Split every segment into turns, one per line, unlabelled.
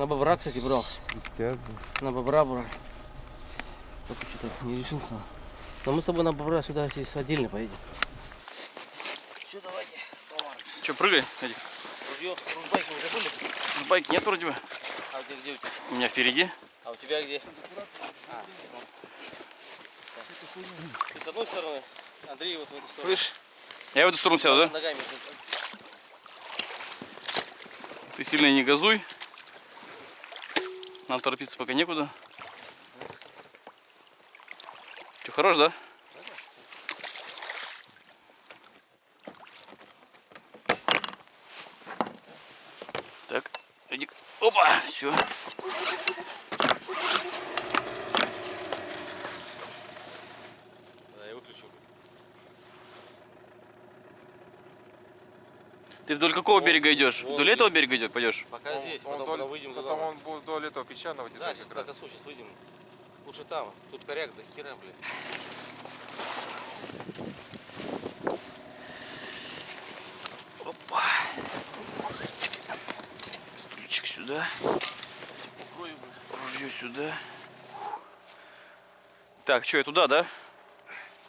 На бобра, кстати, брал.
Пустяк.
На бобра брал. Только что-то не решился. Но мы с тобой на бобра сюда здесь отдельно поедем. Что, давайте.
Че, прыгай, Эдик?
Ружье, ружбайк мы забыли?
Байк нет вроде бы.
А где у тебя?
У меня впереди.
А у тебя где? Ты с одной стороны, Андрей вот в эту сторону.
Слышь, я в эту сторону сяду, да?
Ногами.
Ты сильно не газуй. Нам торопиться пока некуда. Че, хорош, да? Так, Эдик. Опа, все.
Да, я выключу.
Ты вдоль какого берега идешь? Вдоль этого берега идешь, пойдешь?
Пока здесь, потом выйдем туда.
Потом он будет вдоль этого песчаного
Да,
держать
сейчас
как
на
раз.
косу сейчас выйдем. Лучше там. Тут коряк до хера, блядь.
Опа. Стульчик сюда. Ружье сюда. Так, что, я туда, да?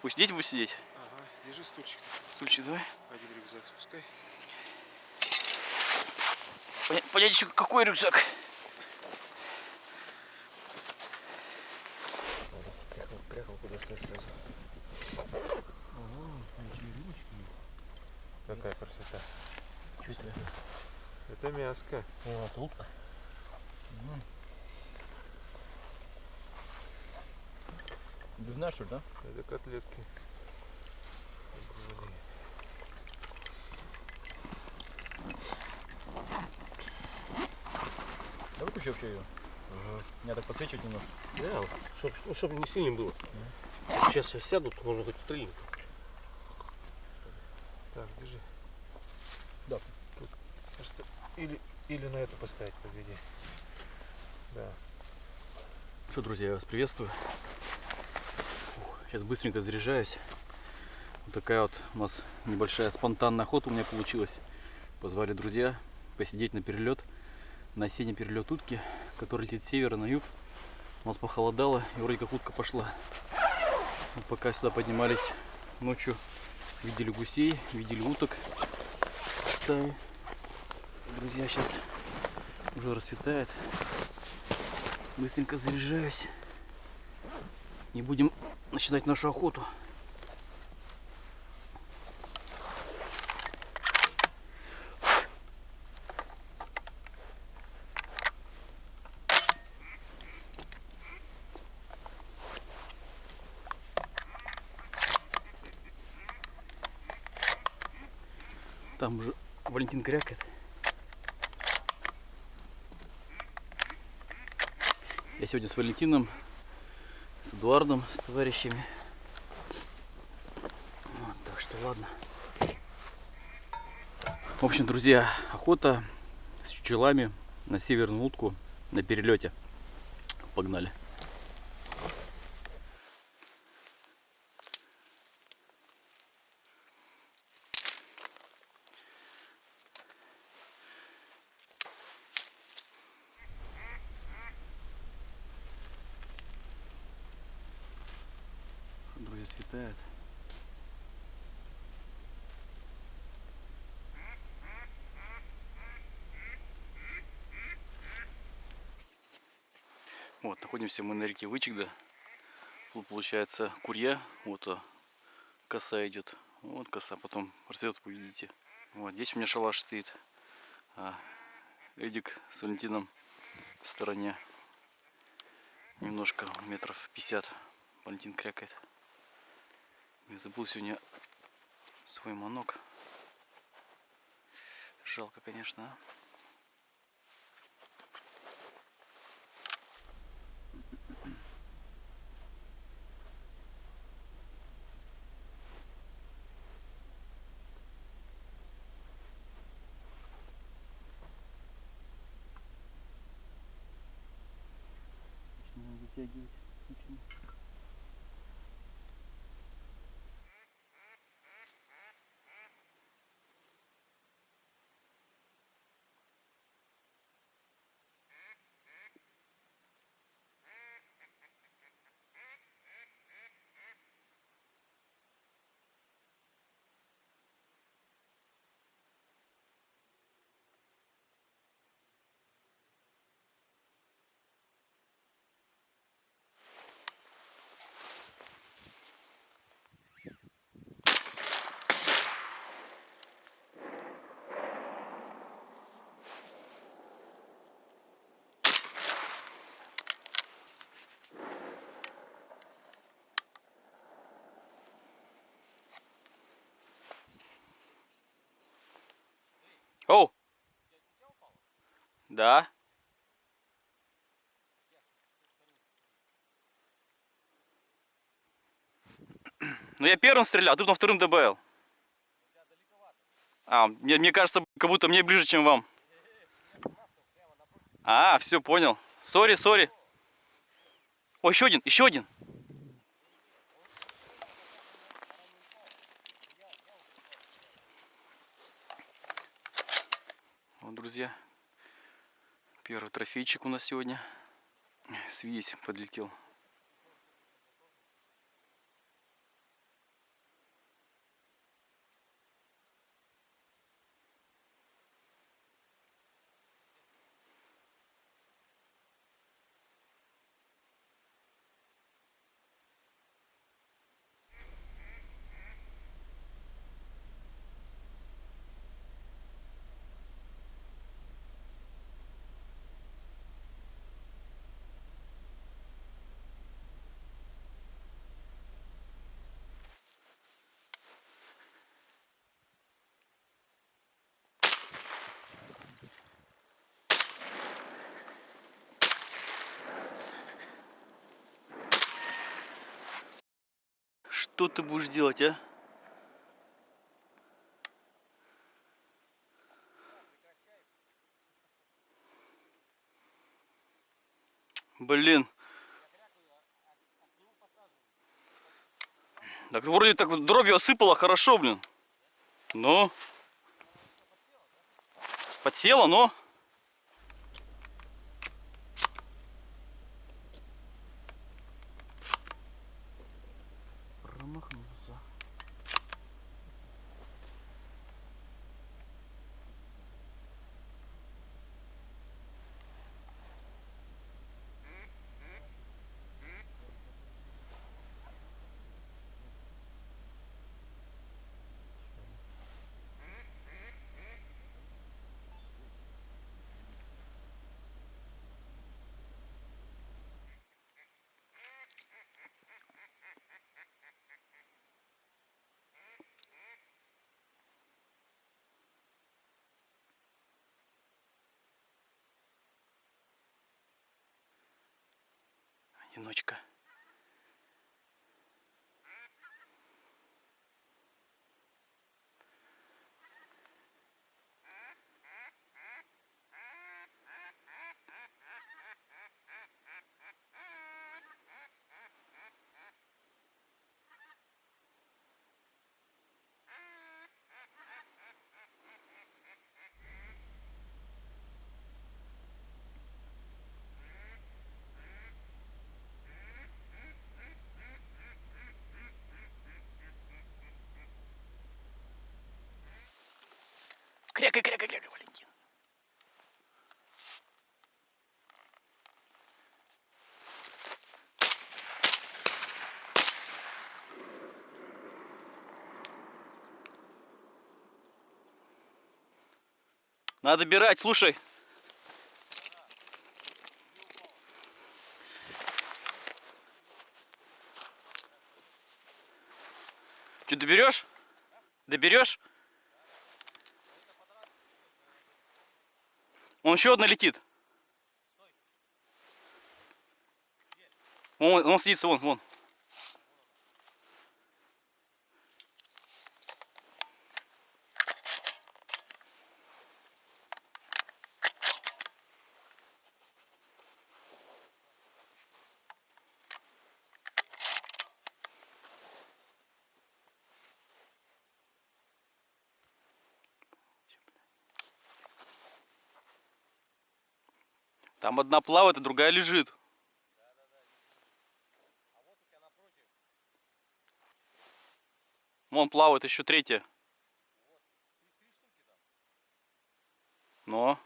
Пусть здесь будет сидеть?
Ага, держи стульчик.
Стульчик давай.
Один рюкзак спускай.
Понять еще какой рюкзак.
Приехал куда стоять сразу. Какая красота.
Что это?
Это мяско.
О, это утка.
Бивная, что ли, да?
Это котлетки.
Да выключи вообще ее. Меня так подсвечивать немножко.
Да, чтобы не сильно было. Сейчас сядут, можно хоть стрельнуть.
Так, держи.
Да.
Тут просто или на это поставить, погоди. Да.
Что, друзья, я вас приветствую. Сейчас быстренько заряжаюсь. Вот такая вот у нас небольшая спонтанная охота у меня получилась. Позвали друзья посидеть на перелет, на осенний перелет утки, который летит с севера на юг. У нас похолодало и вроде как утка пошла. Вот пока сюда поднимались ночью, видели гусей, видели уток стаи. Друзья, сейчас уже расцветает. Быстренько заряжаюсь. И будем начинать нашу охоту. Там уже Валентин крякает. Я сегодня с Валентином, с Эдуардом, с товарищами. Вот, так что ладно. В общем, друзья, охота с чучелами на северную утку на перелете. Погнали. Друзья, светает. Вот, находимся мы на реке Вычегда. Тут получается курья. Вот коса идет. Вот коса, потом растет, увидите. Вот здесь у меня шалаш стоит. А Эдик с Валентином в стороне. Немножко, метров 50. Валентин крякает. Я забыл сегодня свой манок. Жалко, конечно, а. Начинаем затягивать. Да? Ну я первым стрелял, а ты потом вторым добавил. А, мне кажется, как будто мне ближе, чем вам. А, все, понял. Сори, сори. О, еще один, еще один. Вот, друзья, первый трофейчик у нас сегодня. Свись подлетел. Что ты будешь делать, а? Блин. Так вроде так вот дробью осыпало хорошо, блин. Ну. Подсела, но.
Промахнулся.
Одиночка. Крякай, крякай, крякай, Валентин. Надо бирать, слушай. Что, доберешь? Доберешь? Он еще одна летит. Он садится, вон, вон. Там одна плавает, а другая лежит. Вон плавает еще третья. Но.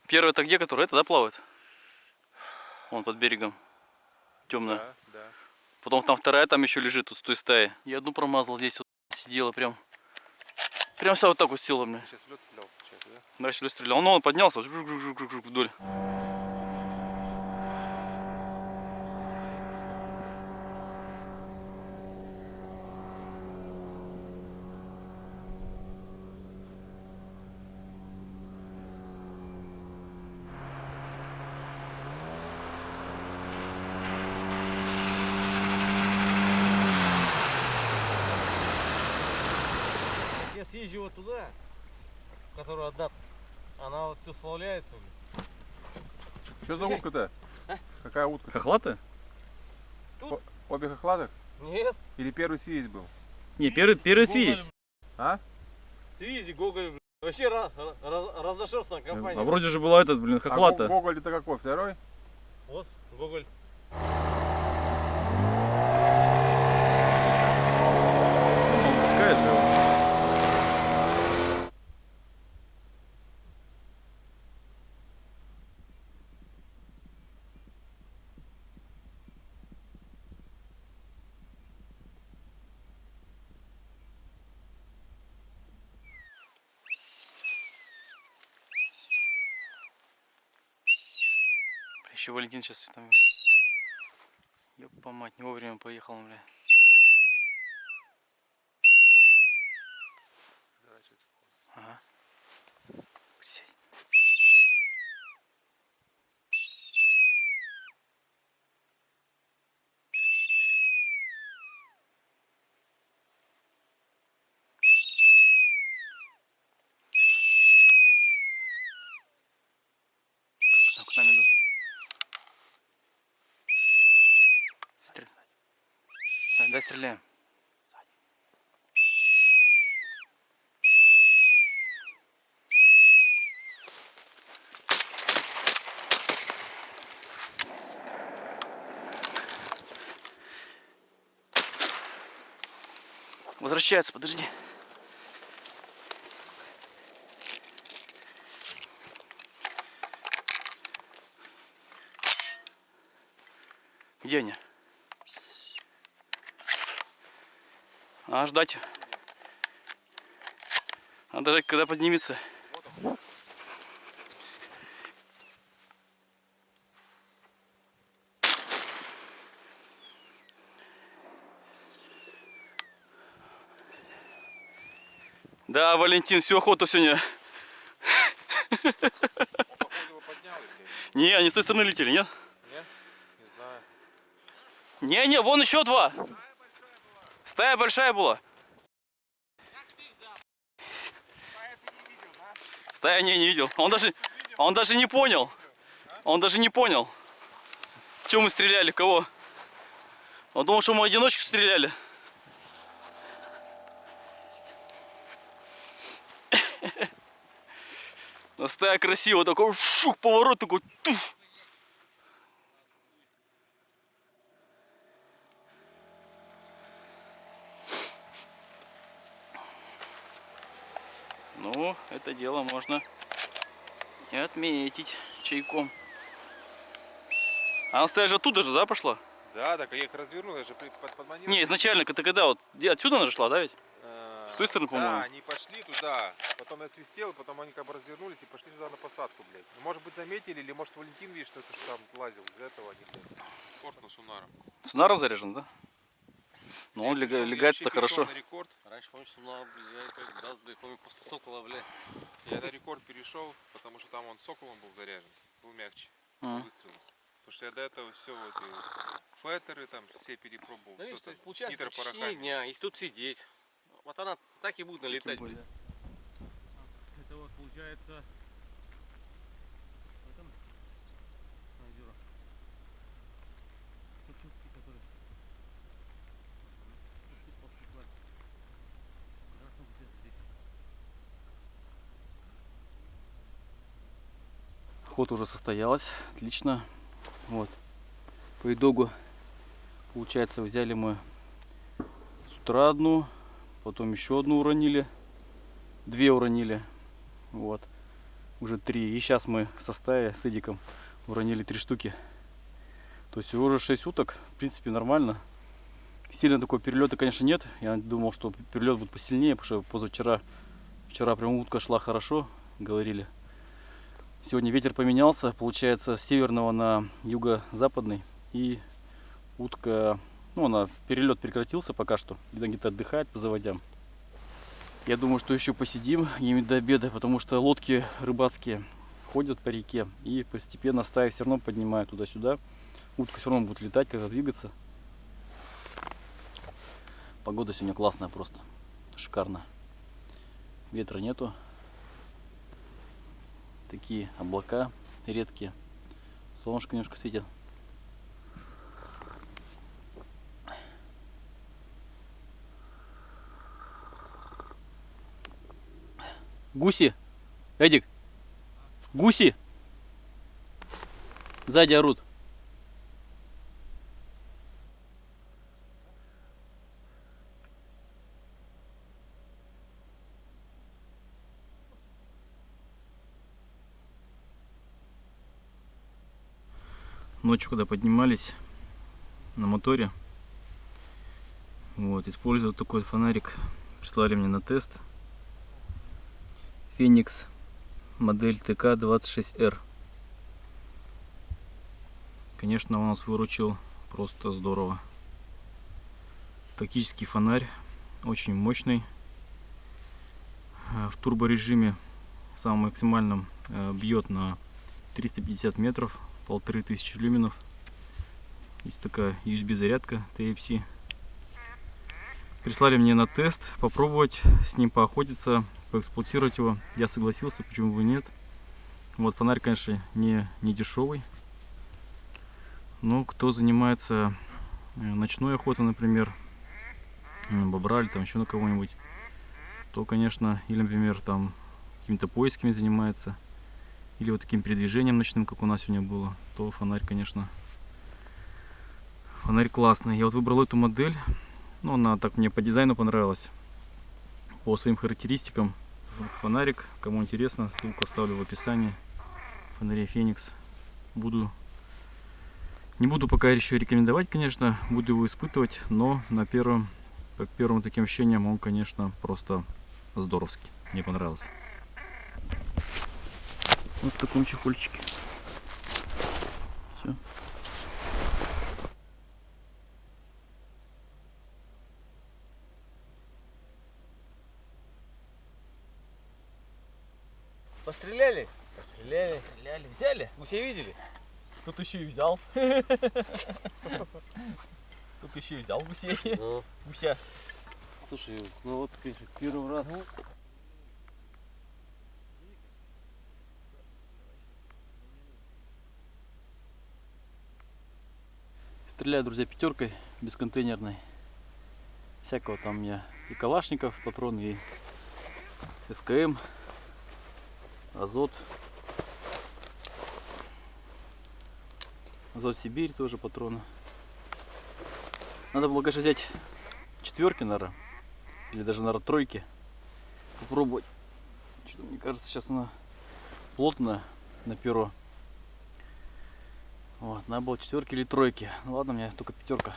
Первый это где, который? Это, да, плавает? Вон под берегом. Темная.
Да, да.
Потом там вторая там еще лежит тут с той стаи. Я одну промазал здесь вот сидела прям. Прям вся вот так вот села мне.
Сейчас в лед стрелял, получается, да?
Смотри, что стрелял. Он поднялся вдоль.
Я съезжу вот туда, которую отдат, она вот все сплавляется.
Что за утка-то? Какая утка?
Хохлатая?
Обе хохлатых?
Нет.
Или первый связь был?
Не, первый свись.
А?
Свизи, Гоголь, блин. Вообще разношерстная компания.
А вроде же была этот, блин, хохлата.
А Гоголь это какой? Второй?
Вот, Гоголь.
Он пускает же его. Еще Валентин сейчас там. Ёпа мать, не вовремя поехал, бля. Ага. Присядь. К нам идут. Дай стреляем. Возвращается, подожди. Где они? А, ждать. Надо ждать, когда поднимется. Да, Валентин, всю охоту сегодня. Не, они с той стороны летели, нет?
Нет? Не знаю.
Не, вон еще два. Стая большая была. Стая не видел. Он даже не понял. Он даже не понял. Чем мы стреляли, кого? Он думал, что мы одиночку стреляли. Но стая красиво, такой шух, поворот такой туф. Ну, это дело можно и отметить чайком. А она стая же оттуда же, да, пошла?
Да, так я их развернул, я же подманил.
Не, изначально, ты когда вот, отсюда она же шла, да ведь? С той стороны, по-моему.
Да, они пошли туда, потом я свистел, потом они как бы развернулись и пошли туда на посадку, блядь. Ну, может быть заметили, или может Валентин видит, что это там лазил, из-за этого они, блядь. Корт на Сунаром.
Сунаром заряжен, да? Ну, он легается-то хорошо.
На рекорд.
Раньше, помнишь, Сунар, я как раз, блядь, помню, после Сокола, блядь.
Я на рекорд перешел, потому что там он Соколом был заряжен, был мягче, выстрел. Потому что я до этого все эти феттеры там все перепробовал,
Ну,
все
видишь,
там,
получается,
снитер
в течение
порохами.
дня, если тут сидеть, вот она так и будет налетать,
будет.
блядь. Это вот получается... В этом озеро. Сочинский, который... Красный где-то здесь.
Охота уже состоялась, отлично. Вот. По итогу, получается, взяли мы с утра одну, потом еще одну уронили, две уронили. Вот. уже 3. И сейчас мы со стаей с Эдиком уронили 3 штуки. То есть уже 6 уток, в принципе, нормально. Сильно такого перелета, конечно, нет. Я думал, что перелет будет посильнее, потому что вчера прям утка шла хорошо, говорили. Сегодня ветер поменялся, получается, с северного на юго-западный. И утка, перелет прекратился пока что. Где-то отдыхает по заводям. Я думаю, что еще посидим ими до обеда, потому что лодки рыбацкие ходят по реке. И постепенно стая все равно поднимает туда-сюда. Утка все равно будет летать, когда двигаться. Погода сегодня классная просто. Шикарно. Ветра нету. Такие облака редкие. Солнышко немножко светит. Гуси! Эдик! Гуси! Сзади орут. Ночью, когда поднимались на моторе, используя такой фонарик, прислали мне на тест. Феникс, модель ТК-26R. Конечно, он нас выручил просто здорово. Тактический фонарь, очень мощный. В турборежиме самым максимальным бьет на 350 метров, 1500 люменов. Есть такая USB зарядка Type-C. Прислали мне на тест попробовать с ним поохотиться, поэксплуатировать его. Я согласился, почему бы нет. Фонарь, конечно, не дешевый. Но кто занимается ночной охотой, например, на бобра или там еще на кого-нибудь, то, конечно, или, например, там какими-то поисками занимается, или таким передвижением ночным, как у нас сегодня было, то фонарь, конечно, фонарь классный. Я выбрал эту модель, она так мне по дизайну понравилась, по своим характеристикам. Фонарик, кому интересно, ссылку оставлю в описании. Фонарей Феникс. Не буду пока еще рекомендовать, конечно, буду его испытывать, но по первым таким ощущениям он, конечно, просто здоровский. Мне понравился. Вот в таком чехольчике. Все.
Постреляли? Постреляли.
Стреляли, взяли?
Гусей видели?
Тут еще и взял. Тут еще и взял гусей. Гуся.
Слушай, конечно, первый раз.
Стреляю, друзья, пятеркой бесконтейнерной. Всякого там у меня и калашников патроны, и СКМ, Азот. Азот Сибирь тоже патроны. Надо было, конечно, взять четверки, наверное, или даже, наверное, тройки. Попробовать. Что-то, мне кажется, сейчас она плотная на перо. Надо было четверки или тройки. Ну ладно, у меня только пятерка.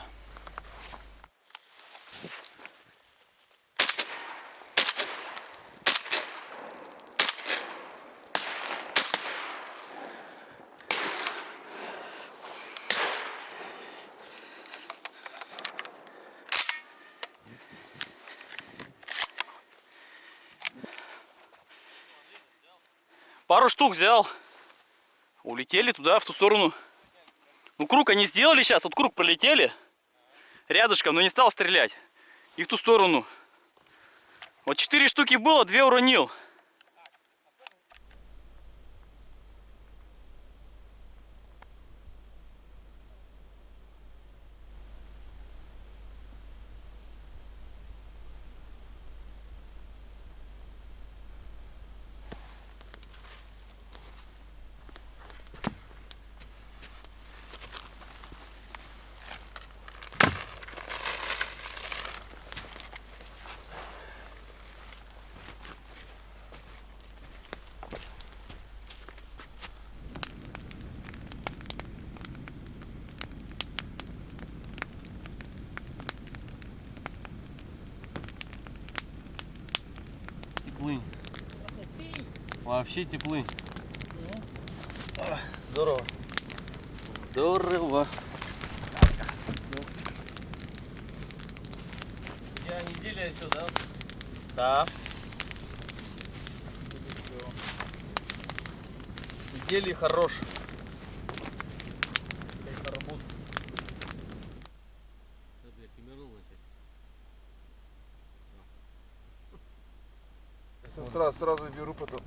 Пару штук взял. Улетели туда, в ту сторону. Круг они сделали сейчас. Круг пролетели. Рядышком, но не стал стрелять. И в ту сторону. 4 штуки было, 2 уронил.
теплынь. Вообще теплынь. Здорово. Здорово. Я неделя еще, да? Да. Недели хорош. Это работа.
Сразу беру потом.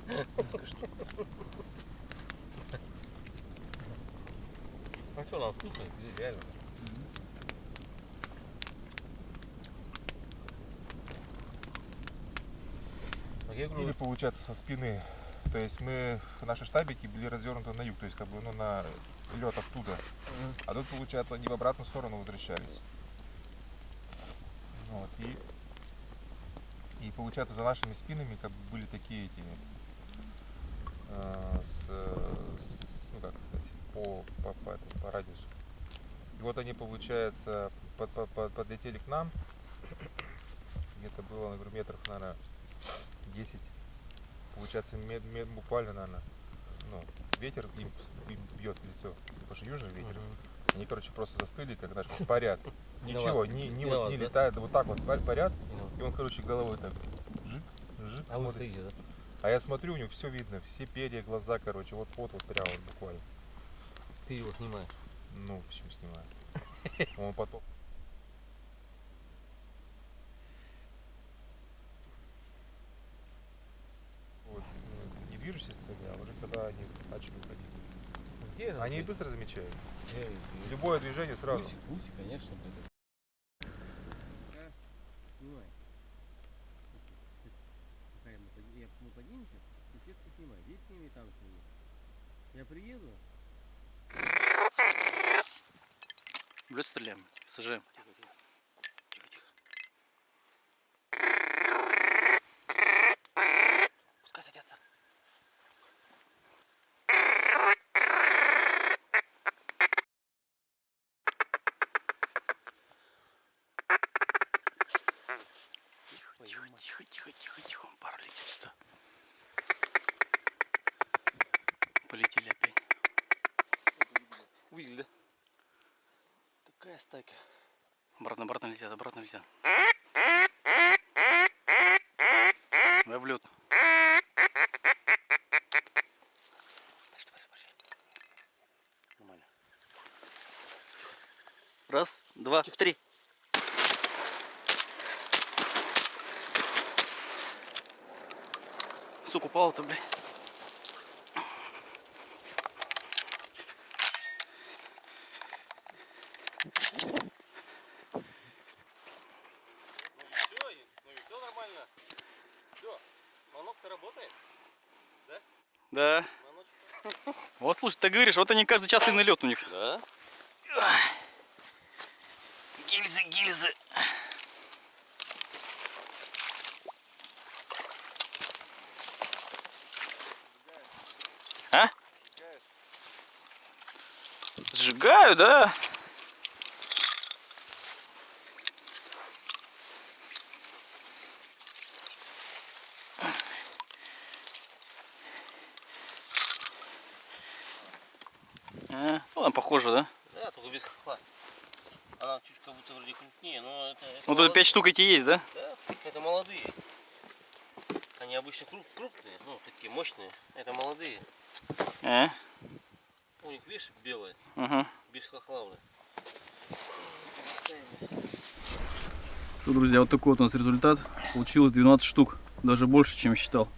Ну что, нам вкусно, реально.
Или получается со спины. То есть наши штабики были развернуты на юг, то есть как бы на лед оттуда. А тут получается они в обратную сторону возвращались. Вот, и получается за нашими спинами как бы были такие эти ну как сказать, по радиусу. И вот они, получается, подлетели к нам. Где-то было, например, метров, наверное, 10. Получается, буквально, наверное, ну, ветер им бьет в лицо, потому что южный ветер. Они, короче, просто застыли, как наш парят. Ничего, не летает, вот так вот парят. И он, короче, головой так жик,
А вы
смотрит.
стоите, да?
А я смотрю, у него все видно, все перья, глаза, короче, вот прямо вот буквально.
Ты его снимаешь.
Ну, почему снимаю? Он потом. Вот, не движущиеся цели, а уже когда они начали уходить.
Где
Они быстро замечают. Любое движение сразу.
Пусть, конечно. Мы поднимемся, соседку снимай. Здесь сними, там сними. Я приеду.
В лед стреляем, сажаем.
Тихо. Пускай садятся.
Тихо. Пара летит сюда. Полетели опять.
Увидели, да? Такая стайка.
Обратно летят. Да, в лед.
Нормально.
Раз, два, три. Сука, упал-то, блядь.
Все нормально. Все, манок-то работает? Да?
Да.
Маночек.
Вот, слушай, ты говоришь, вот они каждый час и на лед у них.
Да?
Гильзы. А? Сжигаю, да. Ну, она похожа, да?
Да, только без хохла. Она чуть как будто вроде крупнее, но это
Ну, тут 5 штук эти есть, да?
Да, это молодые. Они обычно крупные, ну, такие мощные. Это молодые. У них, видишь, белые, без хохла уже.
Что, друзья, вот такой вот у нас результат. Получилось 12 штук. Даже больше, чем считал.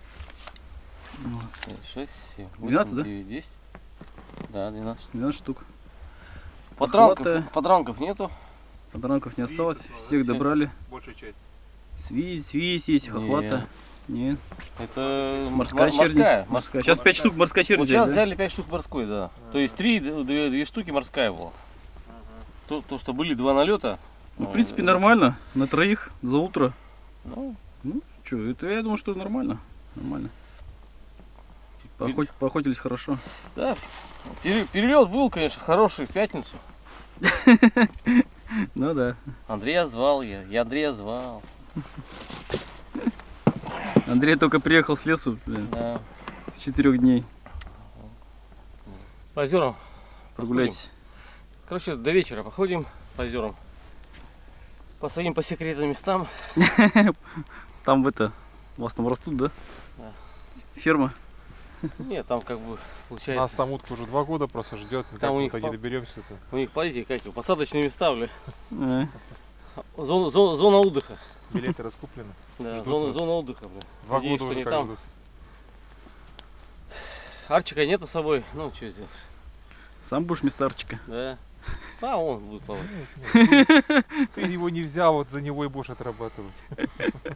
6, 7, 8,
12, да?
9, 10. Да, 12.
штук.
Подранков нету.
Подранков не осталось. Всех добрали.
Большая часть.
Свись есть, хохлата. Нет.
Это
Морская чернь. Морская. Сейчас 5 штук морская чернь.
Вот сейчас
да?
взяли 5 штук морской, да. То есть 2 штуки морская была. То, что были 2 налета.
Ну, в принципе, нормально. На троих за утро.
Ну,
что, это я думаю, что нормально. Нормально. Поохотились хорошо.
да. Перелет был, конечно, хороший в пятницу.
Ну да.
Андрея звал я Андрея звал.
Андрей только приехал с лесу, блин,
Да.
с 4 дней.
По озерам.
Прогуляйтесь.
Короче, до вечера походим по озерам. Посадим по секретным местам.
Там у вас там растут, да?
Да.
Ферма?
Нет, там как бы
Нас
получается.
там утка уже 2 года просто ждет, никак
Там у
мы
них
туда не доберемся.
У них, смотрите, как его, посадочные места, бля.
Э,
Зона отдыха.
Билеты раскуплены.
Да,
Ждут
зона,
нас.
зона отдыха, бля.
2
Надеюсь,
года
что
уже
не
как
там.
ждут.
Арчика нету с собой. Ну, что сделаешь?
Сам будешь мистарчика.
Да. А, он будет плавать.
Ты его не взял, вот за него и будешь отрабатывать.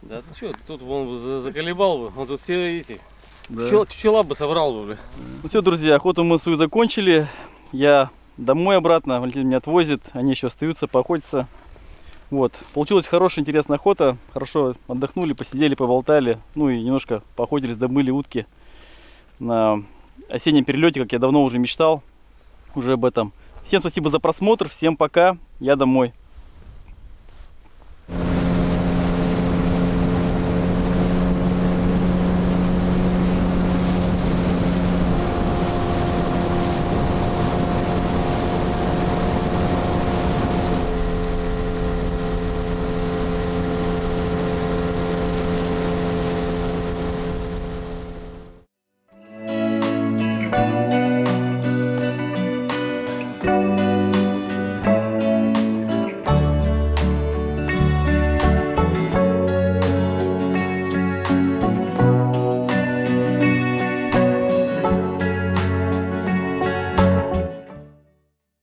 Да ты что, тут он заколебал бы. Он тут все эти.
Да.
Пчела бы собрал бы, бля.
Ну все, друзья, охоту мы свою закончили. Я домой обратно, Валентин меня отвозит. Они еще остаются, поохотятся. Вот. Получилась хорошая, интересная охота. Хорошо отдохнули, посидели, поболтали. Ну и немножко поохотились, домыли утки на осеннем перелете, как я давно уже мечтал уже об этом. Всем спасибо за просмотр, всем пока, я домой.